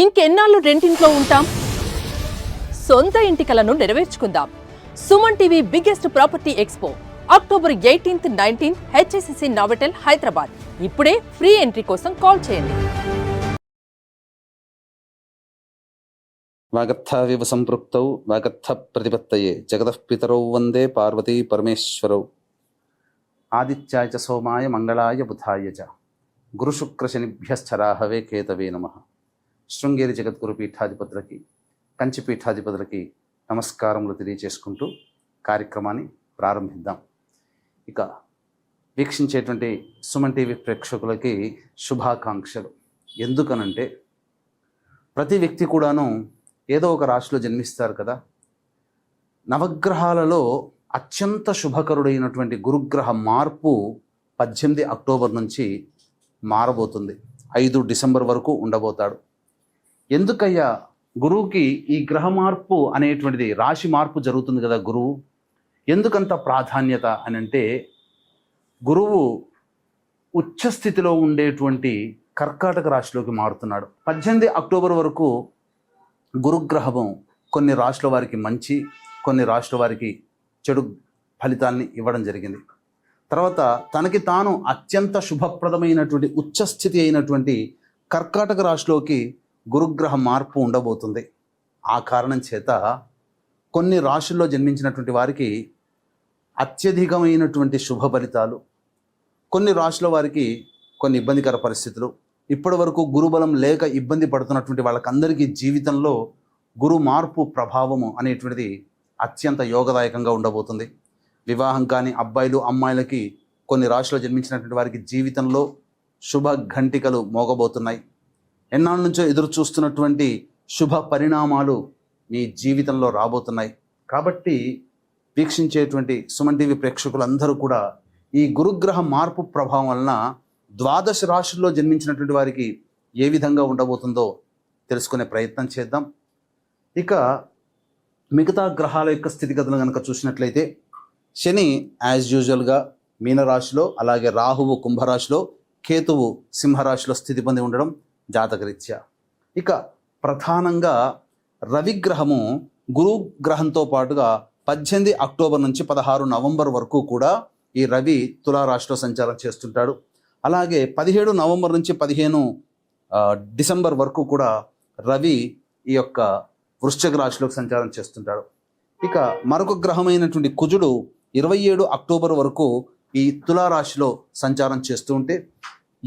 ఇంకెన్నాళ్ళు రెంటింట్లో ఉంటాం? సొంత ఇంటి కలను నెరవేర్చుకుందాం. Suman TV biggest property expo October 18th, 19th HSCC Novotel Hyderabad. ఇప్పుడే ఫ్రీ ఎంట్రీ కోసం కాల్ చేయండి. వాగర్థావివ సంపృక్తౌ వాగర్థ ప్రతిపత్తయే జగతః పితరౌ వందే పార్వతీ పరమేశ్వరౌ. ఆదిత్యాయ చ సోమాయ మంగళాయ బుధాయ చ గురుశుక్రశనిభ్యశ్చరాహవే కేతవే నమః. శృంగేరి జగద్గురు పీఠాధిపతులకి, కంచి పీఠాధిపతులకి నమస్కారములు తెలియచేసుకుంటూ కార్యక్రమాన్ని ప్రారంభిద్దాం. ఇక వీక్షించేటువంటి సుమన్ టీవీ ప్రేక్షకులకి శుభాకాంక్షలు. ఎందుకనంటే ప్రతి వ్యక్తి కూడాను ఏదో ఒక రాశిలో జన్మిస్తారు కదా. నవగ్రహాలలో అత్యంత శుభకరుడైనటువంటి గురుగ్రహ మార్పు 18 అక్టోబర్ నుంచి మారబోతుంది. 5 డిసెంబర్ వరకు ఉండబోతాడు. ఎందుకయ్యా గురువుకి ఈ గ్రహ మార్పు అనేటువంటిది, రాశి మార్పు జరుగుతుంది కదా గురువు, ఎందుకంత ప్రాధాన్యత అని అంటే, గురువు ఉచ్చస్థితిలో ఉండేటువంటి కర్కాటక రాశిలోకి మారుతున్నాడు. 18 అక్టోబర్ వరకు గురుగ్రహము కొన్ని రాశుల వారికి మంచి, కొన్ని రాశుల వారికి చెడు ఫలితాల్ని ఇవ్వడం జరిగింది. తర్వాత తనకి తాను అత్యంత శుభప్రదమైనటువంటి ఉచ్చస్థితి అయినటువంటి కర్కాటక రాశిలోకి గురుగ్రహ మార్పు ఉండబోతుంది. ఆ కారణం చేత కొన్ని రాశుల్లో జన్మించినటువంటి వారికి అత్యధికమైనటువంటి శుభ ఫలితాలు, కొన్ని రాశుల వారికి కొన్ని ఇబ్బందికర పరిస్థితులు, ఇప్పటి వరకు గురుబలం లేక ఇబ్బంది పడుతున్నటువంటి వాళ్ళకందరికీ జీవితంలో గురు మార్పు ప్రభావము అనేటువంటిది అత్యంత యోగదాయకంగా ఉండబోతుంది. వివాహం కాని అబ్బాయిలు అమ్మాయిలకి కొన్ని రాశిలో జన్మించినటువంటి వారికి జీవితంలో శుభ ఘంటికలు మోగబోతున్నాయి. ఎన్నాళ్ళ నుంచో ఎదురు చూస్తున్నటువంటి శుభ పరిణామాలు మీ జీవితంలో రాబోతున్నాయి. కాబట్టి వీక్షించేటువంటి సుమన్ టీవీ ప్రేక్షకులందరూ కూడా ఈ గురుగ్రహ మార్పు ప్రభావం వలన 12 రాశుల్లో జన్మించినటువంటి వారికి ఏ విధంగా ఉండబోతుందో తెలుసుకునే ప్రయత్నం చేద్దాం. ఇక మిగతా గ్రహాల యొక్క స్థితిగతులు కనుక చూసినట్లయితే, శని యాజ్ యూజువల్గా మీనరాశిలో, అలాగే రాహువు కుంభరాశిలో, కేతువు సింహరాశిలో స్థితి పొంది ఉండడం జాతకరీత్యా. ఇక ప్రధానంగా రవిగ్రహము గురుగ్రహంతో పాటుగా 18 అక్టోబర్ నుంచి 16 నవంబర్ వరకు కూడా ఈ రవి తులారాశిలో సంచారం చేస్తుంటాడు. అలాగే 17 నవంబర్ నుంచి 15 డిసెంబర్ వరకు కూడా రవి ఈ యొక్క వృశ్చిక రాశిలోకి సంచారం చేస్తుంటాడు. ఇక మరొక గ్రహమైనటువంటి కుజుడు 27 అక్టోబర్ వరకు ఈ తులారాశిలో సంచారం చేస్తూ ఉంటే,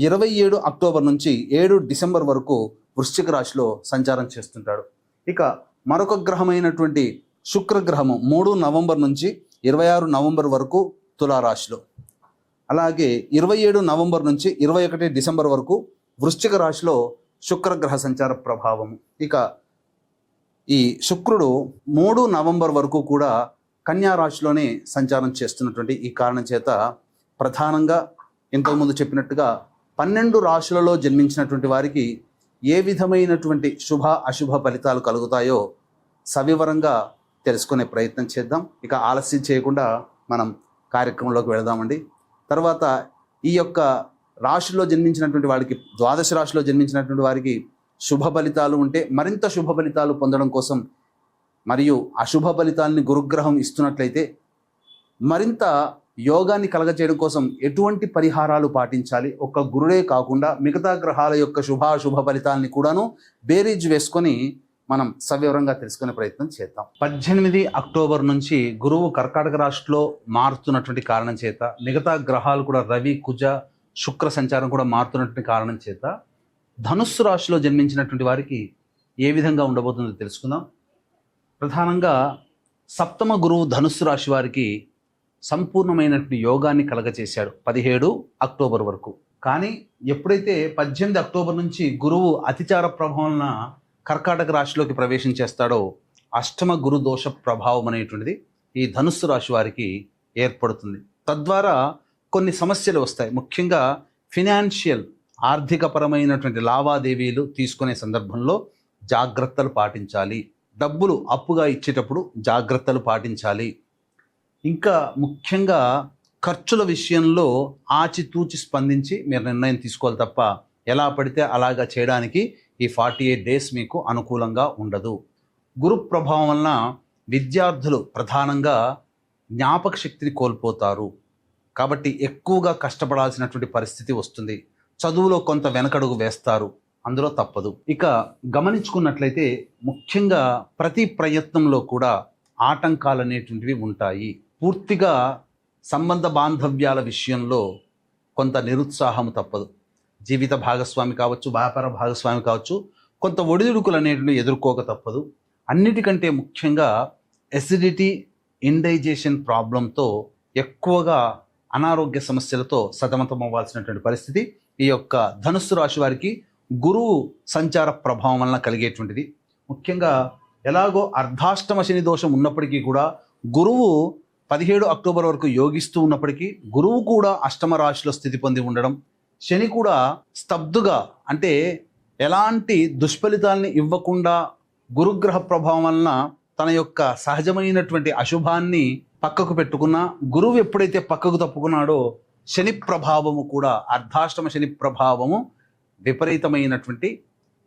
27 అక్టోబర్ నుంచి 7 డిసెంబర్ వరకు వృశ్చిక రాశిలో సంచారం చేస్తుంటాడు. ఇక మరొక గ్రహమైనటువంటి శుక్రగ్రహము 3 నవంబర్ నుంచి 26 నవంబర్ వరకు తులారాశిలో, అలాగే 27 నవంబర్ నుంచి 21 డిసెంబర్ వరకు వృశ్చిక రాశిలో శుక్రగ్రహ సంచార ప్రభావము. ఇక ఈ శుక్రుడు 3 నవంబర్ వరకు కూడా కన్యా రాశిలోనే సంచారం చేస్తున్నటువంటి ఈ కారణం చేత ప్రధానంగా ఇంతకుముందు చెప్పినట్టుగా 12 రాశులలో జన్మించినటువంటి వారికి ఏ విధమైనటువంటి శుభ అశుభ ఫలితాలు కలుగుతాయో సవివరంగా తెలుసుకునే ప్రయత్నం చేద్దాం. ఇక ఆలస్యం చేయకుండా మనం కార్యక్రమంలోకి వెళదామండి. తర్వాత ఈ యొక్క రాశిలో జన్మించినటువంటి వారికి, 12 రాశిలో జన్మించినటువంటి వారికి శుభ ఫలితాలు ఉంటే మరింత శుభ ఫలితాలు పొందడం కోసం, మరియు అశుభ ఫలితాలని గురుగ్రహం ఇస్తున్నట్లయితే మరింత యోగాన్ని కలగచేయడం కోసం ఎటువంటి పరిహారాలు పాటించాలి, ఒక్క గురుడే కాకుండా మిగతా గ్రహాల యొక్క శుభాశుభ ఫలితాలని కూడాను బేరీజ్ వేసుకొని మనం సవివరంగా తెలుసుకునే ప్రయత్నం చేద్దాం. 18 అక్టోబర్ నుంచి గురువు కర్కాటక రాశిలో మారుతున్నటువంటి కారణం చేత, మిగతా గ్రహాలు కూడా రవి కుజ శుక్ర సంచారం కూడా మారుతున్నటువంటి కారణం చేత ధనుస్సు రాశిలో జన్మించినటువంటి వారికి ఏ విధంగా ఉండబోతుందో తెలుసుకుందాం. ప్రధానంగా సప్తమ గురువు ధనుస్సు రాశి వారికి సంపూర్ణమైనటువంటి యోగాన్ని కలగచేశాడు 17 అక్టోబర్ వరకు. కానీ ఎప్పుడైతే 18 అక్టోబర్ నుంచి గురువు అతిచార ప్రభావం కర్కాటక రాశిలోకి ప్రవేశం చేస్తాడో, అష్టమ గురు దోష ప్రభావం అనేటువంటిది ఈ ధనుస్సు రాశి వారికి ఏర్పడుతుంది. తద్వారా కొన్ని సమస్యలు వస్తాయి. ముఖ్యంగా ఫినాన్షియల్, ఆర్థికపరమైనటువంటి లావాదేవీలు తీసుకునే సందర్భంలో జాగ్రత్తలు పాటించాలి. డబ్బులు అప్పుగా ఇచ్చేటప్పుడు జాగ్రత్తలు పాటించాలి. ఇంకా ముఖ్యంగా ఖర్చుల విషయంలో ఆచితూచి స్పందించి మీరు నిర్ణయం తీసుకోవాలి తప్ప ఎలా పడితే అలాగా చేయడానికి ఈ 48 డేస్ మీకు అనుకూలంగా ఉండదు. గురు ప్రభావం వలన విద్యార్థులు ప్రధానంగా జ్ఞాపక శక్తిని కోల్పోతారు. కాబట్టి ఎక్కువగా కష్టపడాల్సినటువంటి పరిస్థితి వస్తుంది. చదువులో కొంత వెనకడుగు వేస్తారు, అందులో తప్పదు. ఇక గమనించుకున్నట్లయితే ముఖ్యంగా ప్రతి ప్రయత్నంలో కూడా ఆటంకాలు అనేటువంటివి ఉంటాయి. పూర్తిగా సంబంధ బాంధవ్యాల విషయంలో కొంత నిరుత్సాహం తప్పదు. జీవిత భాగస్వామి కావచ్చు, వ్యాపార భాగస్వామి కావచ్చు, కొంత ఒడిదుడుకులు అనేటువంటివి ఎదుర్కోక తప్పదు. అన్నిటికంటే ముఖ్యంగా ఎసిడిటీ, ఇండైజెషన్ ప్రాబ్లంతో ఎక్కువగా అనారోగ్య సమస్యలతో సతమతం అవ్వాల్సినటువంటి పరిస్థితి ఈ యొక్క ధనుస్సు రాశి వారికి గురువు సంచార ప్రభావం వలన కలిగేటువంటిది. ముఖ్యంగా ఎలాగో అర్ధాష్టమ శని దోషం ఉన్నప్పటికీ కూడా గురువు 17 అక్టోబర్ వరకు యోగిస్తూ ఉన్నప్పటికీ గురువు కూడా అష్టమ రాశిలో స్థితి పొంది ఉండడం, శని కూడా స్తబ్దుగా అంటే ఎలాంటి దుష్ఫలితాలని ఇవ్వకుండా గురుగ్రహ ప్రభావం వలన తన యొక్క సహజమైనటువంటి అశుభాన్ని పక్కకు పెట్టుకున్న గురువు ఎప్పుడైతే పక్కకు తప్పుకున్నాడో శని ప్రభావము కూడా అర్ధాష్టమ శని ప్రభావము విపరీతమైనటువంటి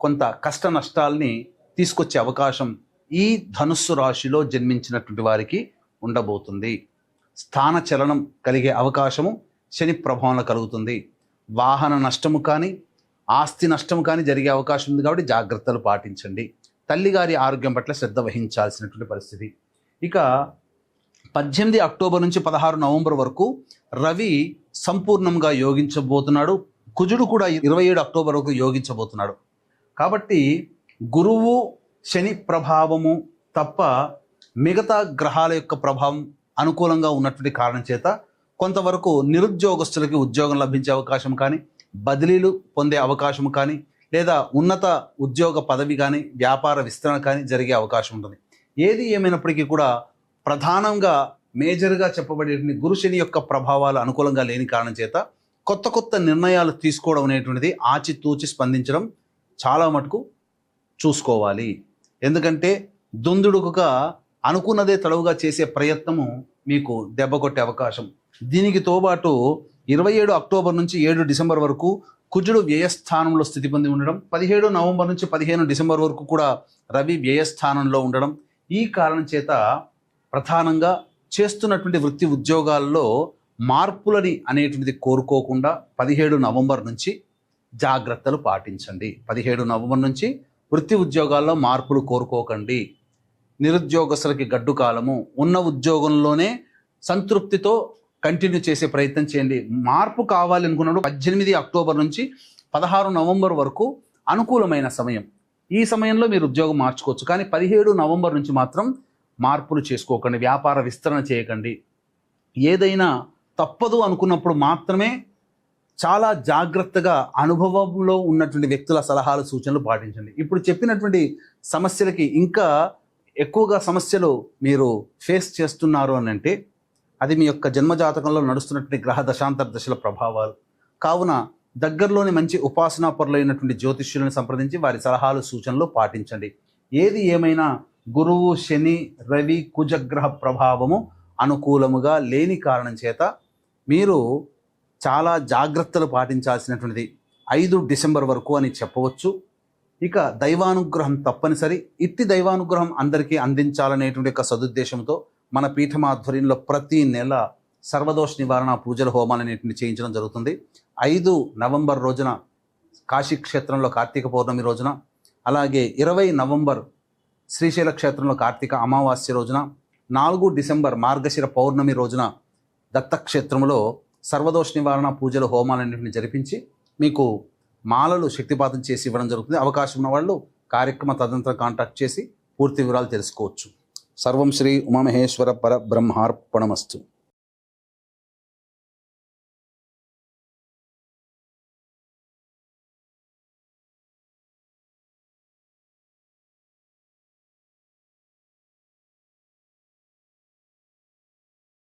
కొంత కష్ట నష్టాల్ని తీసుకొచ్చే అవకాశం ఈ ధనుస్సు రాశిలో జన్మించినటువంటి వారికి ఉండబోతుంది. స్థాన చలనం కలిగే అవకాశము శని ప్రభావంలో కలుగుతుంది. వాహన నష్టము కానీ ఆస్తి నష్టము కానీ జరిగే అవకాశం ఉంది. కాబట్టి జాగ్రత్తలు పాటించండి. తల్లిగారి ఆరోగ్యం పట్ల శ్రద్ధ వహించాల్సినటువంటి పరిస్థితి. ఇక 18 అక్టోబర్ నుంచి 16 నవంబర్ వరకు రవి సంపూర్ణంగా యోగించబోతున్నాడు. కుజుడు కూడా 27 అక్టోబర్ వరకు యోగించబోతున్నాడు. కాబట్టి గురువు శని ప్రభావము తప్ప మిగతా గ్రహాల యొక్క ప్రభావం అనుకూలంగా ఉన్నటువంటి కారణం చేత కొంతవరకు నిరుద్యోగస్తులకి ఉద్యోగం లభించే అవకాశం కానీ, బదిలీలు పొందే అవకాశం కానీ, లేదా ఉన్నత ఉద్యోగ పదవి కానీ, వ్యాపార విస్తరణ కానీ జరిగే అవకాశం ఉంటుంది. ఏది ఏమైనప్పటికీ కూడా ప్రధానంగా మేజర్గా చెప్పబడే గురు శని యొక్క ప్రభావాలు అనుకూలంగా లేని కారణం చేత కొత్త కొత్త నిర్ణయాలు తీసుకోవడం అనేటువంటిది ఆచితూచి స్పందించడం చాలా మటుకు చూసుకోవాలి. ఎందుకంటే దుందుడుకుగా అనుకున్నదే తడవుగా చేసే ప్రయత్నము మీకు దెబ్బ కొట్టే అవకాశం. దీనికి తోబాటు 27 అక్టోబర్ నుంచి 7 డిసెంబర్ వరకు కుజుడు వ్యయస్థానంలో స్థితి పొంది ఉండడం, 17 నవంబర్ నుంచి 15 డిసెంబర్ వరకు కూడా రవి వ్యయస్థానంలో ఉండడం, ఈ కారణం చేత ప్రధానంగా చేస్తున్నటువంటి వృత్తి ఉద్యోగాల్లో మార్పులని అనేటువంటిది కోరుకోకుండా 17 నవంబర్ నుంచి జాగ్రత్తలు పాటించండి. 17 నవంబర్ నుంచి వృత్తి ఉద్యోగాల్లో మార్పులు కోరుకోకండి. నిరుద్యోగస్తులకి గడ్డు కాలము, ఉన్న ఉద్యోగంలోనే సంతృప్తితో కంటిన్యూ చేసే ప్రయత్నం చేయండి. మార్పు కావాలి అనుకున్నప్పుడు 18 అక్టోబర్ నుంచి 16 నవంబర్ వరకు అనుకూలమైన సమయం. ఈ సమయంలో మీరు ఉద్యోగం మార్చుకోవచ్చు. కానీ 17 నవంబర్ నుంచి మాత్రం మార్పులు చేసుకోకండి, వ్యాపార విస్తరణ చేయకండి. ఏదైనా తప్పదు అనుకున్నప్పుడు మాత్రమే చాలా జాగ్రత్తగా అనుభవంలో ఉన్నటువంటి వ్యక్తుల సలహాలు, సూచనలు పాటించండి. ఇప్పుడు చెప్పినటువంటి సమస్యలకి ఇంకా ఎక్కువగా సమస్యలు మీరు ఫేస్ చేస్తున్నారు అని అంటే అది మీ యొక్క జన్మజాతకంలో నడుస్తున్నటువంటి గ్రహ దశాంతర దశల ప్రభావాలు. కావున దగ్గరలోని మంచి ఉపాసనా పరులైనటువంటి జ్యోతిష్యులను సంప్రదించి వారి సలహాలు, సూచనలు పాటించండి. ఏది ఏమైనా గురువు, శని, రవి, కుజగ్రహ ప్రభావము అనుకూలముగా లేని కారణం చేత మీరు చాలా జాగ్రత్తలు పాటించాల్సినటువంటిది 5 డిసెంబర్ వరకు అని చెప్పవచ్చు. ఇక దైవానుగ్రహం తప్పనిసరి. ఇట్టి దైవానుగ్రహం అందరికీ అందించాలనేటువంటి ఒక సదుద్దేశంతో మన పీఠం ఆధ్వర్యంలో ప్రతి నెల సర్వదోష నివారణ పూజల హోమాలు అనేటువంటి చేయించడం జరుగుతుంది. 5 నవంబర్ రోజున కాశీ క్షేత్రంలో కార్తీక పౌర్ణమి రోజున, అలాగే 20 నవంబర్ శ్రీశైల క్షేత్రంలో కార్తీక అమావాస్య రోజున, 4 డిసెంబర్ మార్గశిర పౌర్ణమి రోజున దత్తక్షేత్రంలో సర్వదోష నివారణ పూజల హోమాలన్నింటినీ జరిపించి మీకు మాలలు శక్తిపాతం చేసి ఇవ్వడం జరుగుతుంది. అవకాశం ఉన్న వాళ్ళు కార్యక్రమ తదనంతరం కాంటాక్ట్ చేసి పూర్తి వివరాలు తెలుసుకోవచ్చు. సర్వం శ్రీ ఉమామహేశ్వర పరబ్రహ్మార్పణమస్తు.